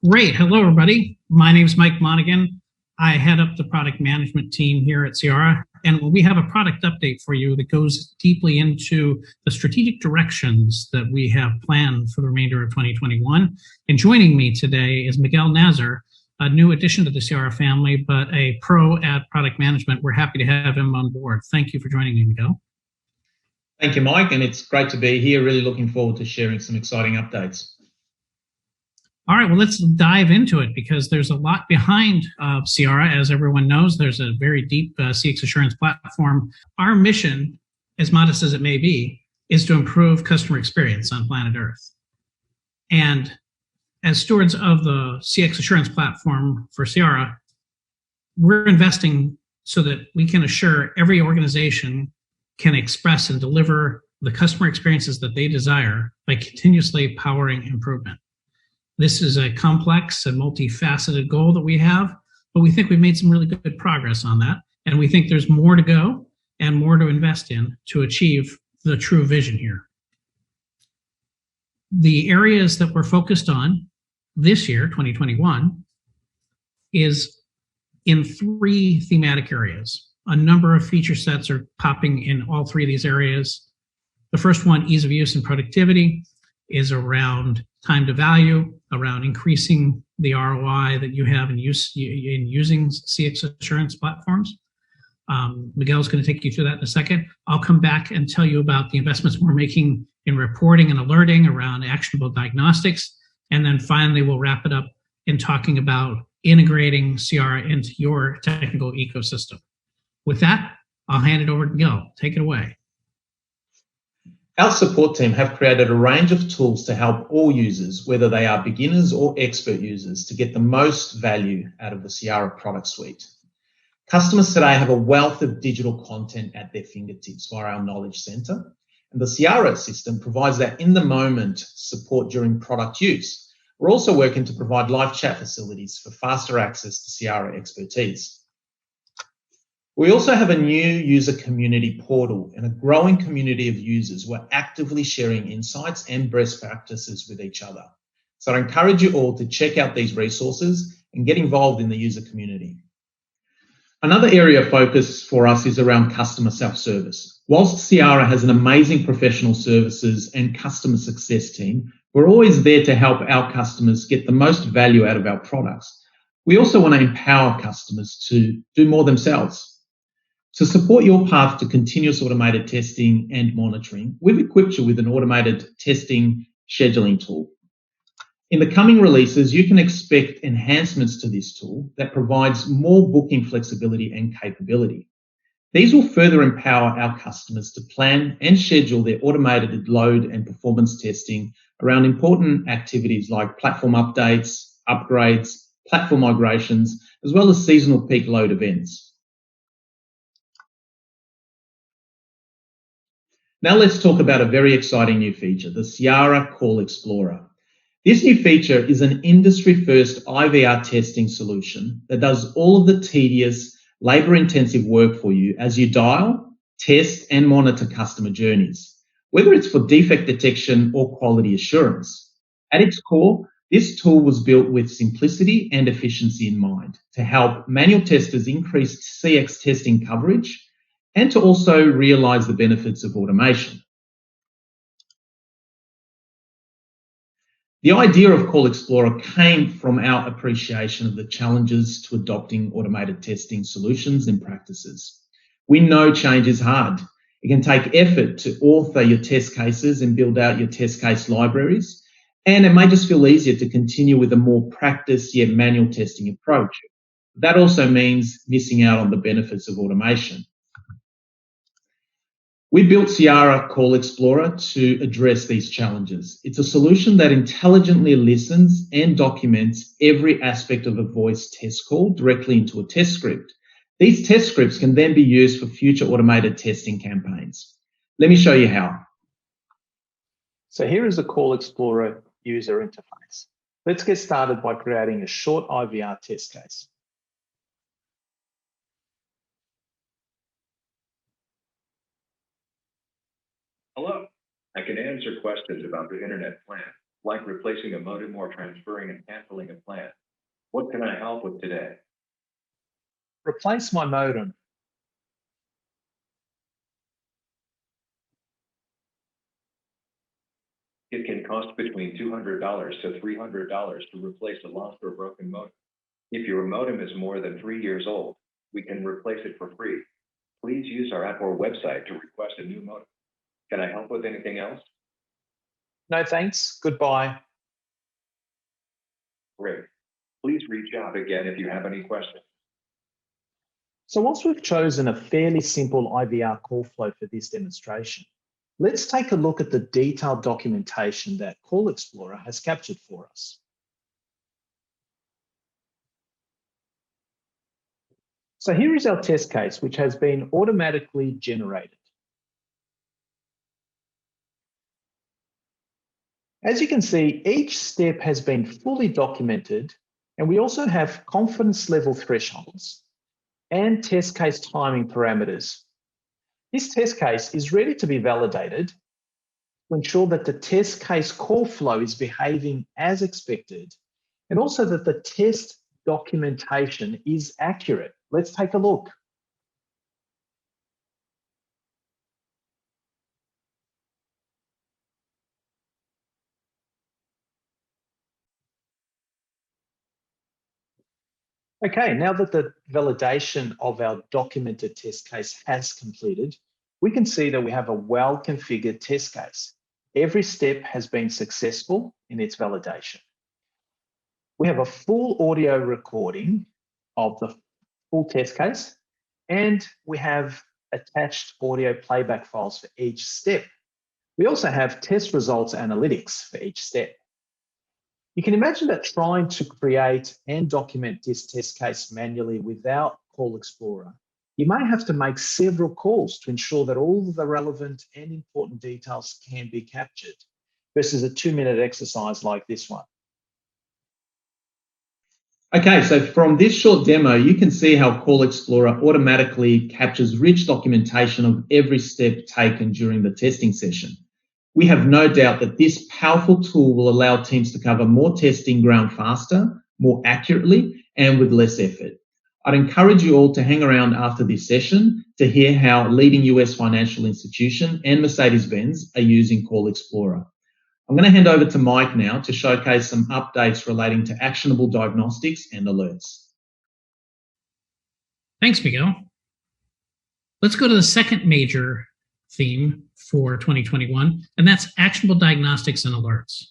Great. Hello, everybody. My name is Mike Monaghan. I head up the product management team here at Cyara, and we have a product update for you that goes deeply into the strategic directions that we have planned for the remainder of 2021. And joining me today is Miguel Nazar, a new addition to the Cyara family, but a pro at product management. We're happy to have him on board. Thank you for joining me, Miguel. Thank you, Mike, and it's great to be here. Really looking forward to sharing some exciting updates. All right, well, let's dive into it because there's a lot behind Cyara. As everyone knows, there's a very deep CX assurance platform. Our mission, as modest as it may be, is to improve customer experience on planet Earth. And as stewards of the CX assurance platform for Cyara, we're investing so that we can assure every organization can express and deliver the customer experiences that they desire by continuously powering improvement. This is a complex and multifaceted goal that we have, but we think we've made some really good progress on that. And we think there's more to go and more to invest in to achieve the true vision here. The areas that we're focused on this year, 2021, is in three thematic areas. A number of feature sets are popping in all three of these areas. The first one, ease of use and productivity, is around time to value, around increasing the ROI that you have in using CX assurance platforms. Miguel's going to take you through that in a second. I'll come back and tell you about the investments we're making in reporting and alerting around actionable diagnostics. And then finally, we'll wrap it up in talking about integrating Cyara into your technical ecosystem. With that, I'll hand it over to Miguel. Take it away. Our support team have created a range of tools to help all users, whether they are beginners or expert users, to get the most value out of the Cyara product suite. Customers today have a wealth of digital content at their fingertips via our knowledge center, and the Cyara system provides that in-the-moment support during product use. We're also working to provide live chat facilities for faster access to Cyara expertise. We also have a new user community portal and a growing community of users who are actively sharing insights and best practices with each other. So I encourage you all to check out these resources and get involved in the user community. Another area of focus for us is around customer self-service. Whilst Cyara has an amazing professional services and customer success team, we're always there to help our customers get the most value out of our products. We also want to empower customers to do more themselves. To support your path to continuous automated testing and monitoring, we've equipped you with an automated testing scheduling tool. In the coming releases, you can expect enhancements to this tool that provides more booking flexibility and capability. These will further empower our customers to plan and schedule their automated load and performance testing around important activities like platform updates, upgrades, platform migrations, as well as seasonal peak load events. Now let's talk about a very exciting new feature, the Cyara Call Explorer. This new feature is an industry-first IVR testing solution that does all of the tedious, labor-intensive work for you as you dial, test, and monitor customer journeys, whether it's for defect detection or quality assurance. At its core, this tool was built with simplicity and efficiency in mind to help manual testers increase CX testing coverage and to also realize the benefits of automation. The idea of Call Explorer came from our appreciation of the challenges to adopting automated testing solutions and practices. We know change is hard. It can take effort to author your test cases and build out your test case libraries, and it may just feel easier to continue with a more practiced yet manual testing approach. That also means missing out on the benefits of automation. We built Cyara Call Explorer to address these challenges. It's a solution that intelligently listens and documents every aspect of a voice test call directly into a test script. These test scripts can then be used for future automated testing campaigns. Let me show you how. So here is the Call Explorer user interface. Let's get started by creating a short IVR test case. Hello, I can answer questions about the internet plan. like replacing a modem or transferring and canceling a plan. What can I help with today? Replace my modem. It can cost between $200 to $300 to replace a lost or broken modem. If your modem is more than 3 years old, we can replace it for free. Please use our app or website to request a new modem. Can I help with anything else? No thanks, goodbye. Great. Please reach out again if you have any questions. So once we've chosen a fairly simple IVR call flow for this demonstration, let's take a look at the detailed documentation that Call Explorer has captured for us. So here is our test case, which has been automatically generated. As you can see, each step has been fully documented, and we also have confidence level thresholds and test case timing parameters. This test case is ready to be validated to ensure that the test case call flow is behaving as expected, and also that the test documentation is accurate. Let's take a look. Okay, now that the validation of our documented test case has completed, we can see that we have a well-configured test case. Every step has been successful in its validation. We have a full audio recording of the full test case, and we have attached audio playback files for each step. We also have test results analytics for each step. You can imagine that trying to create and document this test case manually without Call Explorer, you may have to make several calls to ensure that all the relevant and important details can be captured, versus a 2-minute exercise like this one. Okay, so from this short demo, you can see how Call Explorer automatically captures rich documentation of every step taken during the testing session. We have no doubt that this powerful tool will allow teams to cover more testing ground faster, more accurately, and with less effort. I'd encourage you all to hang around after this session to hear how leading US financial institution and Mercedes-Benz are using Call Explorer. I'm going to hand over to Mike now to showcase some updates relating to actionable diagnostics and alerts. Thanks, Miguel. Let's go to the second major theme for 2021, and that's actionable diagnostics and alerts.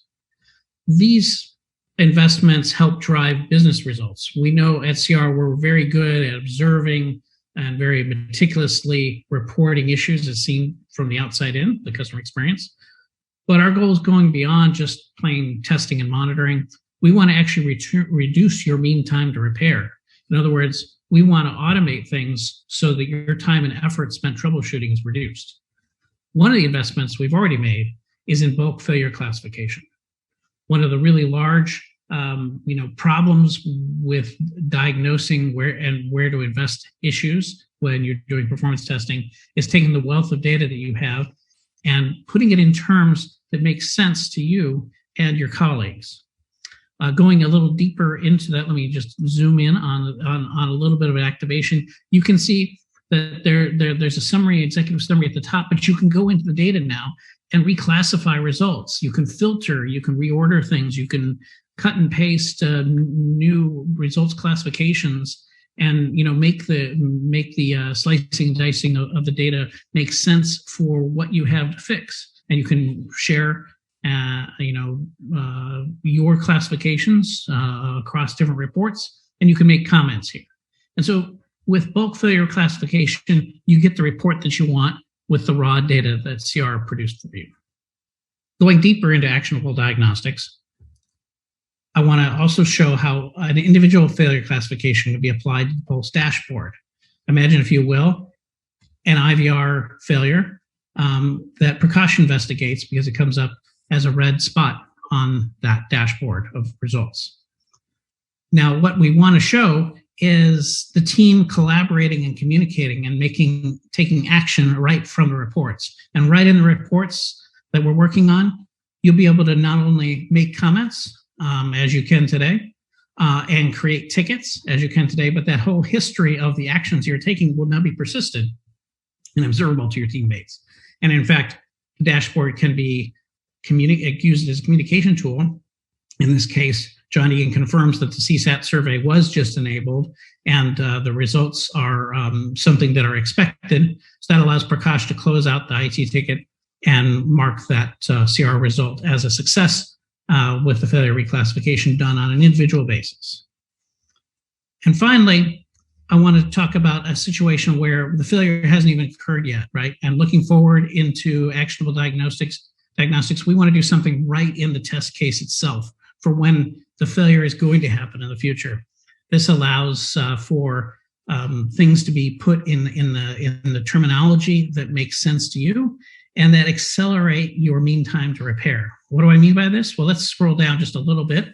These investments help drive business results. We know at Cyara we're very good at observing and very meticulously reporting issues as seen from the outside in, the customer experience. But our goal is going beyond just plain testing and monitoring. We want to actually reduce your mean time to repair. In other words, we want to automate things so that your time and effort spent troubleshooting is reduced. One of the investments we've already made is in bulk failure classification. One of the really large problems with diagnosing where to invest issues when you're doing performance testing is taking the wealth of data that you have and putting it in terms that make sense to you and your colleagues. Going a little deeper into that, let me just zoom in on a little bit of an activation. You can see that there's a summary, executive summary at the top, but you can go into the data now and reclassify results. You can filter, you can reorder things, you can cut and paste new results classifications, and make the slicing and dicing of the data make sense for what you have to fix. And you can share your classifications across different reports, and you can make comments here. And so with bulk failure classification, you get the report that you want with the raw data that Cyara produced for you. Going deeper into actionable diagnostics, I want to also show how an individual failure classification would be applied to the Pulse dashboard. Imagine, if you will, an IVR failure that Precaution investigates because it comes up as a red spot on that dashboard of results. Now, what we want to show is the team collaborating and communicating and taking action right from the reports. And right in the reports that we're working on, you'll be able to not only make comments as you can today, and create tickets as you can today, but that whole history of the actions you're taking will now be persisted and observable to your teammates. And in fact, the dashboard can be used as a communication tool. In this case, John Egan confirms that the CSAT survey was just enabled, and the results are something that are expected. So that allows Prakash to close out the IT ticket and mark that CR result as a success with the failure reclassification done on an individual basis. And finally, I want to talk about a situation where the failure hasn't even occurred yet, right? And looking forward into actionable diagnostics, we want to do something right in the test case itself for when the failure is going to happen in the future. This allows for things to be put in the terminology that makes sense to you and that accelerate your mean time to repair. What do I mean by this? Well, let's scroll down just a little bit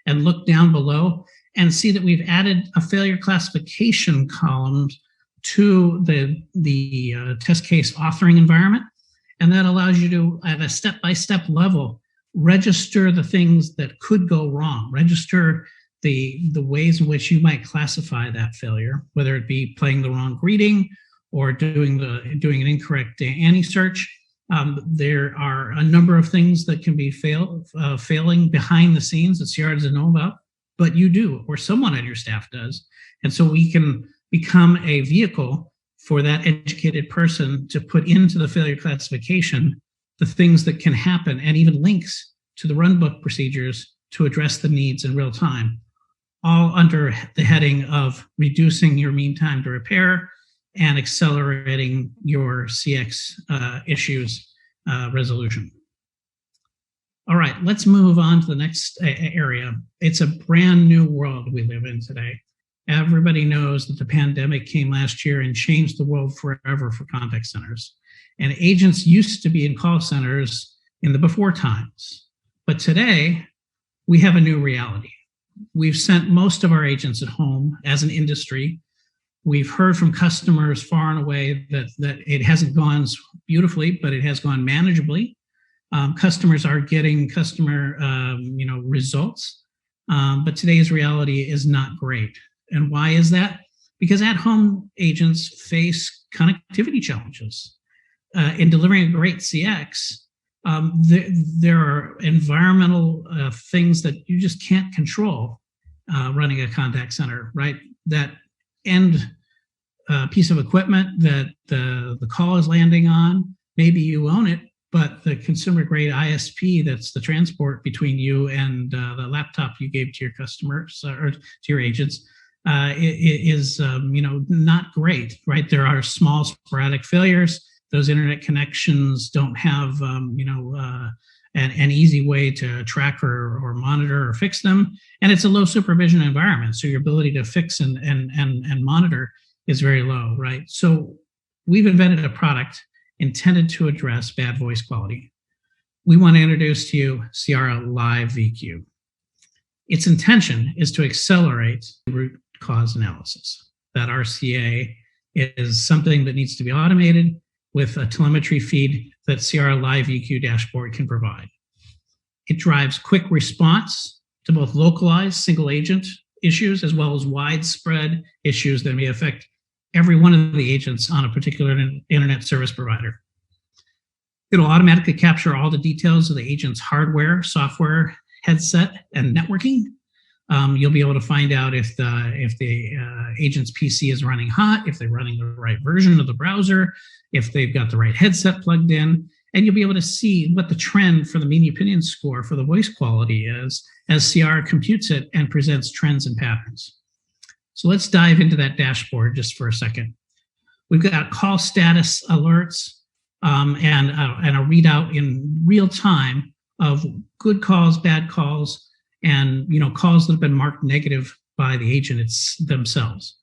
and look down below and see that we've added a failure classification column to the test case authoring environment. And that allows you to, at a step-by-step level, register the things that could go wrong, register the ways in which you might classify that failure, whether it be playing the wrong greeting or doing an incorrect anti-search. There are a number of things that can be failing behind the scenes that Cyara doesn't know about, but you do, or someone on your staff does. And so we can become a vehicle for that educated person to put into the failure classification the things that can happen and even links to the runbook procedures to address the needs in real time, all under the heading of reducing your mean time to repair and accelerating your CX issues resolution. All right, let's move on to the next area. It's a brand new world we live in today. Everybody knows that the pandemic came last year and changed the world forever for contact centers. And agents used to be in call centers in the before times. But today, we have a new reality. We've sent most of our agents at home as an industry. We've heard from customers far and away that it hasn't gone beautifully, but it has gone manageably. Customers are getting customer results, but today's reality is not great. And why is that? Because at-home agents face connectivity challenges. In delivering a great CX, there are environmental things that you just can't control running a contact center, right? That end piece of equipment that the call is landing on, maybe you own it, but the consumer-grade ISP that's the transport between you and the laptop you gave to your customers or to your agents is not great, right? There are small sporadic failures. Those internet connections don't have an easy way to track or monitor or fix them, and it's a low supervision environment. So your ability to fix and monitor is very low, right? So we've invented a product intended to address bad voice quality. We want to introduce to you Cyara LiveVQ. Its intention is to accelerate root cause analysis. That RCA is something that needs to be automated with a telemetry feed that Cyara LiveVQ dashboard can provide. It drives quick response to both localized single agent issues as well as widespread issues that may affect every one of the agents on a particular internet service provider. It'll automatically capture all the details of the agent's hardware, software, headset, and networking. You'll be able to find out if the agent's PC is running hot, if they're running the right version of the browser, if they've got the right headset plugged in, and you'll be able to see what the trend for the media opinion score for the voice quality is as Cyara computes it and presents trends and patterns. So let's dive into that dashboard just for a second. We've got call status alerts and a readout in real time of good calls, bad calls, and calls that have been marked negative by the agent themselves.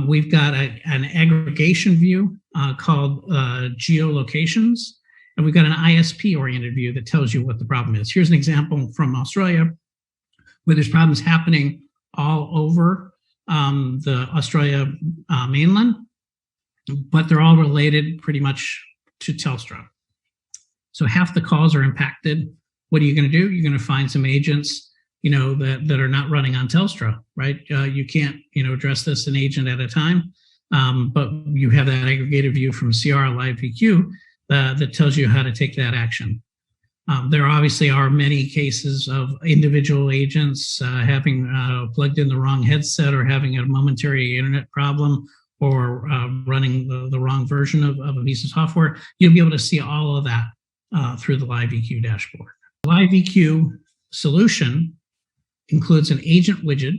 We've got an aggregation view called geolocations, and we've got an ISP-oriented view that tells you what the problem is. Here's an example from Australia where there's problems happening all over the Australia mainland, but they're all related pretty much to Telstra. So half the calls are impacted What are you going to do? You're going to find some agents, that are not running on Telstra, right? You can't, address this an agent at a time, but you have that aggregated view from Cyara LiveVQ that tells you how to take that action. There obviously are many cases of individual agents having plugged in the wrong headset or having a momentary internet problem or running the wrong version of a piece of software. You'll be able to see all of that through the LiveVQ dashboard. The LiveVQ solution includes an agent widget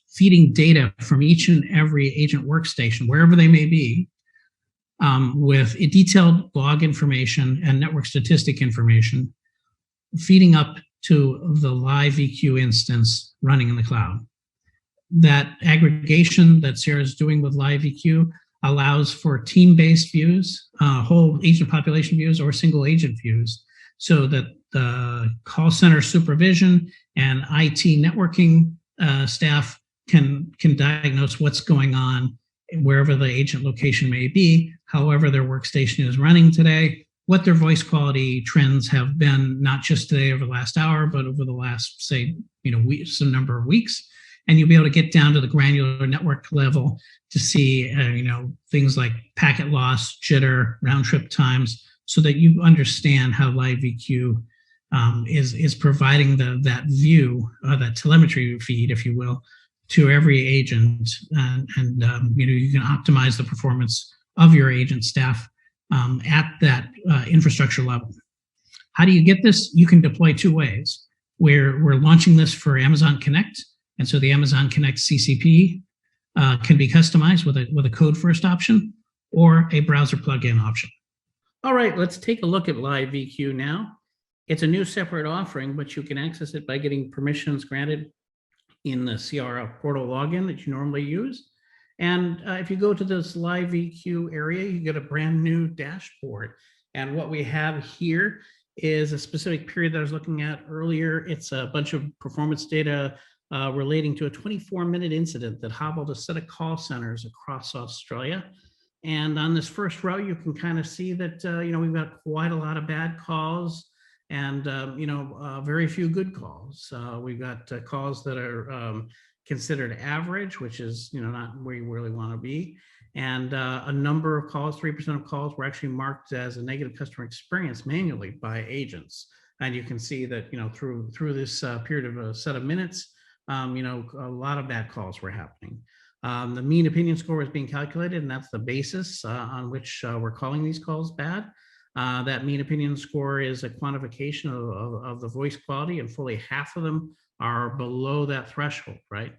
feeding data from each and every agent workstation, wherever they may be, with detailed log information and network statistic information feeding up to the LiveVQ instance running in the cloud. That aggregation that Cyara is doing with LiveVQ allows for team-based views, whole agent population views, or single agent views, so that the call center supervision and IT networking staff can diagnose what's going on wherever the agent location may be, however their workstation is running today, what their voice quality trends have been, not just today over the last hour, but over the last, say, some number of weeks. And you'll be able to get down to the granular network level to see, things like packet loss, jitter, round trip times, so that you understand how LiveVQ is providing that view, that telemetry feed, if you will, to every agent, and you can optimize the performance of your agent staff at that infrastructure level. How do you get this? You can deploy two ways. We're launching this for Amazon Connect, and so the Amazon Connect CCP can be customized with a code first option or a browser plugin option. All right, let's take a look at LiveVQ now. It's a new separate offering, but you can access it by getting permissions granted in the Cyara portal login that you normally use. And if you go to this LiveVQ area, you get a brand new dashboard. And what we have here is a specific period that I was looking at earlier. It's a bunch of performance data relating to a 24-minute incident that hobbled a set of call centers across Australia. And on this first row, you can kind of see that, we've got quite a lot of bad calls and, very few good calls. We've got calls that are considered average, which is, not where you really want to be. And a number of calls, 3% of calls were actually marked as a negative customer experience manually by agents. And you can see that, through this period of a set of minutes, a lot of bad calls were happening. The mean opinion score is being calculated, and that's the basis on which we're calling these calls bad. That mean opinion score is a quantification of the voice quality, and fully half of them are below that threshold, right?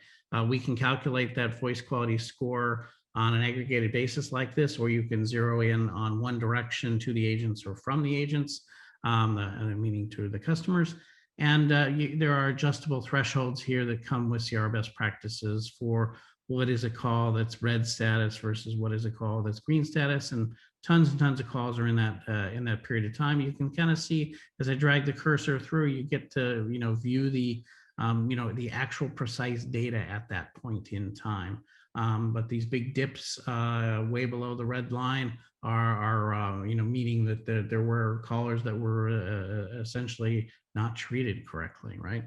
We can calculate that voice quality score on an aggregated basis like this, or you can zero in on one direction to the agents or from the agents, meaning to the customers. And there are adjustable thresholds here that come with Cyara best practices for what is a call that's red status versus what is a call that's green status, and tons of calls are in that period of time. You can kind of see as I drag the cursor through, you get to view the the actual precise data at that point in time. But these big dips way below the red line are meaning that there were callers that were essentially not treated correctly, right?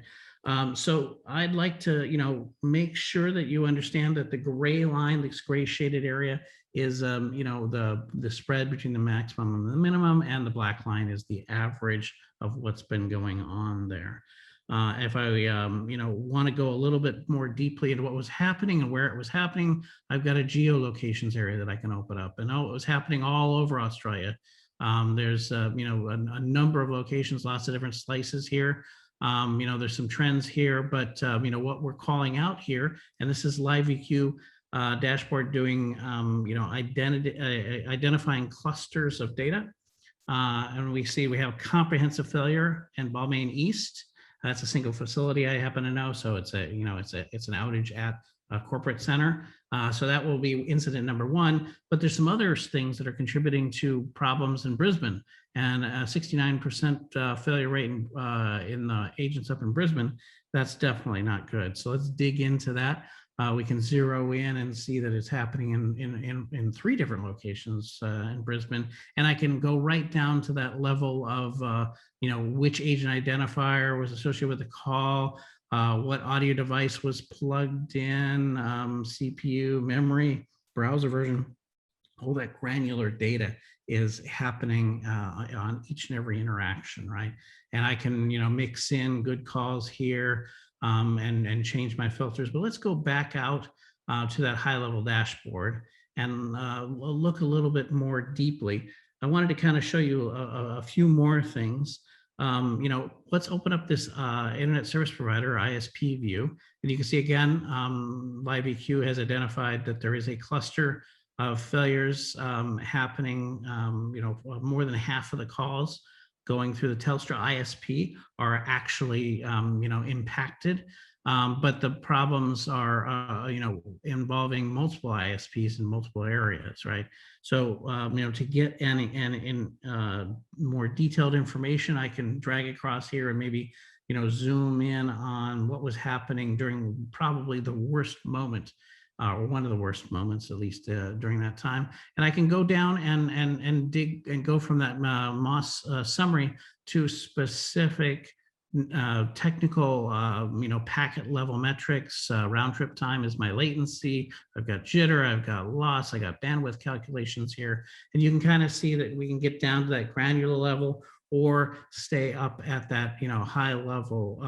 So I'd like to make sure that you understand that the gray line, this gray shaded area, is the spread between the maximum and the minimum, and the black line is the average of what's been going on there. If I want to go a little bit more deeply into what was happening and where it was happening, I've got a geolocations area that I can open up, and it was happening all over Australia. There's a number of locations, lots of different slices here. There's some trends here, but what we're calling out here, and this is LiveVQ dashboard doing identifying clusters of data, and we see we have comprehensive failure in Balmain East. That's a single facility I happen to know, so it's an outage at a corporate center. So that will be incident number one. But there's some other things that are contributing to problems in Brisbane, and a 69% failure rate in the agents up in Brisbane. That's definitely not good. So let's dig into that. We can zero in and see that it's happening in 3 different locations in Brisbane. And I can go right down to that level of, which agent identifier was associated with the call, what audio device was plugged in, CPU, memory, browser version. All that granular data is happening on each and every interaction, right? And I can, mix in good calls here and change my filters. But let's go back out to that high-level dashboard and we'll look a little bit more deeply. I wanted to kind of show you a few more things. Let's open up this Internet Service Provider, ISP view. And you can see again, LiveVQ has identified that there is a cluster of failures happening. More than half of the calls going through the Telstra ISP are actually, impacted. But the problems are, involving multiple ISPs in multiple areas, right? So, to get any more detailed information, I can drag across here and maybe, zoom in on what was happening during probably the worst moment, or one of the worst moments, at least during that time. And I can go down and dig and go from that MOS summary to specific technical, packet level metrics. Round trip time is my latency. I've got jitter, I've got loss, I got bandwidth calculations here. And you can kind of see that we can get down to that granular level or stay up at that, high level,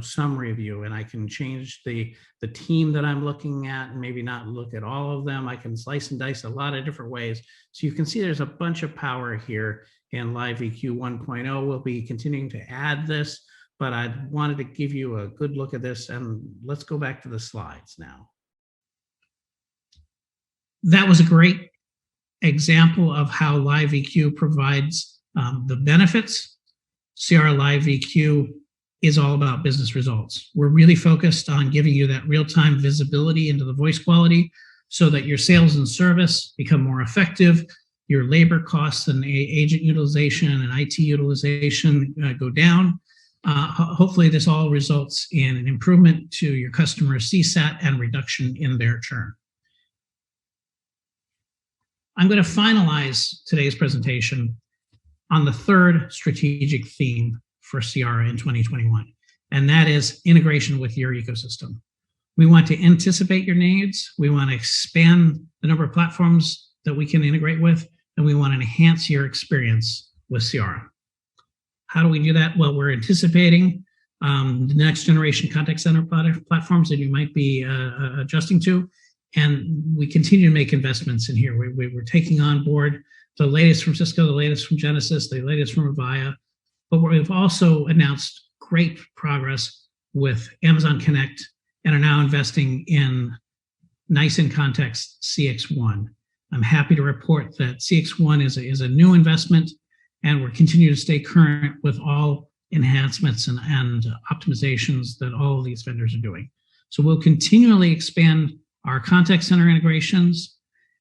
summary view. And I can change the team that I'm looking at and maybe not look at all of them. I can slice and dice a lot of different ways. So you can see there's a bunch of power here in LiveVQ 1.0. We'll be continuing to add this, but I wanted to give you a good look at this, and let's go back to the slides now. That was a great example of how LiveVQ provides the benefits. Cyara LiveVQ is all about business results. We're really focused on giving you that real-time visibility into the voice quality so that your sales and service become more effective, your labor costs and agent utilization and IT utilization go down. Hopefully this all results in an improvement to your customer CSAT and reduction in their churn. I'm going to finalize today's presentation on the 3rd strategic theme for Cyara in 2021, and that is integration with your ecosystem. We want to anticipate your needs, we want to expand the number of platforms that we can integrate with, and we want to enhance your experience with Cyara. How do we do that? Well, we're anticipating the next generation contact center platforms that you might be adjusting to, and we continue to make investments in here. We're taking on board the latest from Cisco, the latest from Genesys, the latest from Avaya, but we've also announced great progress with Amazon Connect and are now investing in NICE inContext CX1. I'm happy to report that CX1 is a new investment, and we're continuing to stay current with all enhancements and optimizations that all of these vendors are doing. So we'll continually expand our contact center integrations,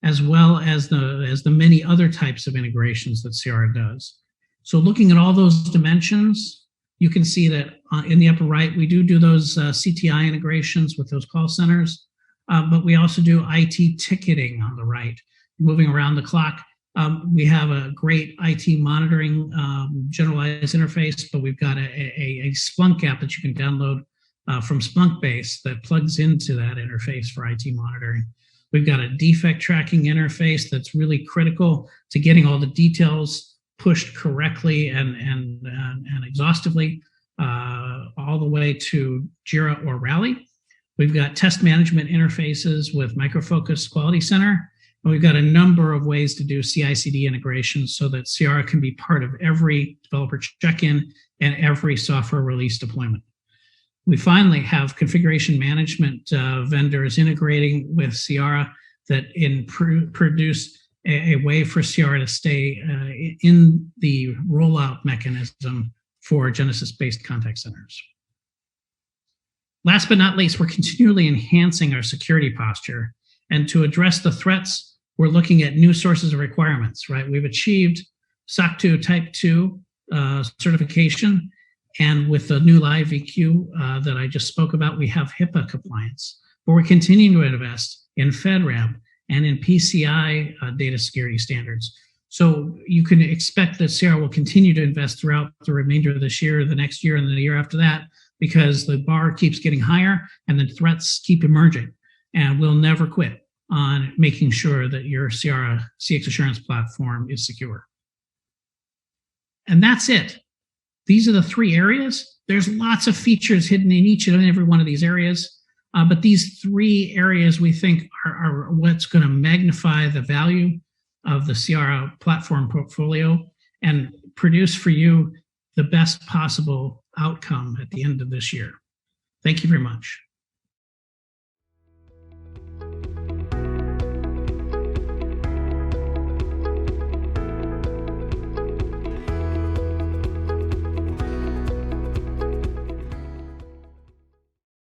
as well as the many other types of integrations that Cyara does. So looking at all those dimensions, you can see that in the upper right, we do those CTI integrations with those call centers, but we also do IT ticketing on the right. Moving around the clock, we have a great IT monitoring generalized interface, but we've got a Splunk app that you can download from Splunkbase that plugs into that interface for IT monitoring. We've got a defect tracking interface that's really critical to getting all the details pushed correctly and exhaustively all the way to Jira or Rally. We've got test management interfaces with Micro Focus Quality Center. And we've got a number of ways to do CI/CD integration so that Cyara can be part of every developer check-in and every software release deployment. We finally have configuration management vendors integrating with Cyara that produce a way for Cyara to stay in the rollout mechanism for Genesys-based contact centers. Last but not least, we're continually enhancing our security posture. And to address the threats, we're looking at new sources of requirements, right? We've achieved SOC 2 Type 2 certification. And with the new LiveVQ that I just spoke about, we have HIPAA compliance. but we're continuing to invest in FedRAMP and in PCI data security standards. So you can expect that Cyara will continue to invest throughout the remainder of this year, the next year, and the year after that, because the bar keeps getting higher and the threats keep emerging. And we'll never quit on making sure that your Cyara CX Assurance platform is secure. And that's it. These are the three areas. There's lots of features hidden in each and every one of these areas. But these three areas we think are what's going to magnify the value of the Cyara platform portfolio and produce for you the best possible outcome at the end of this year. Thank you very much.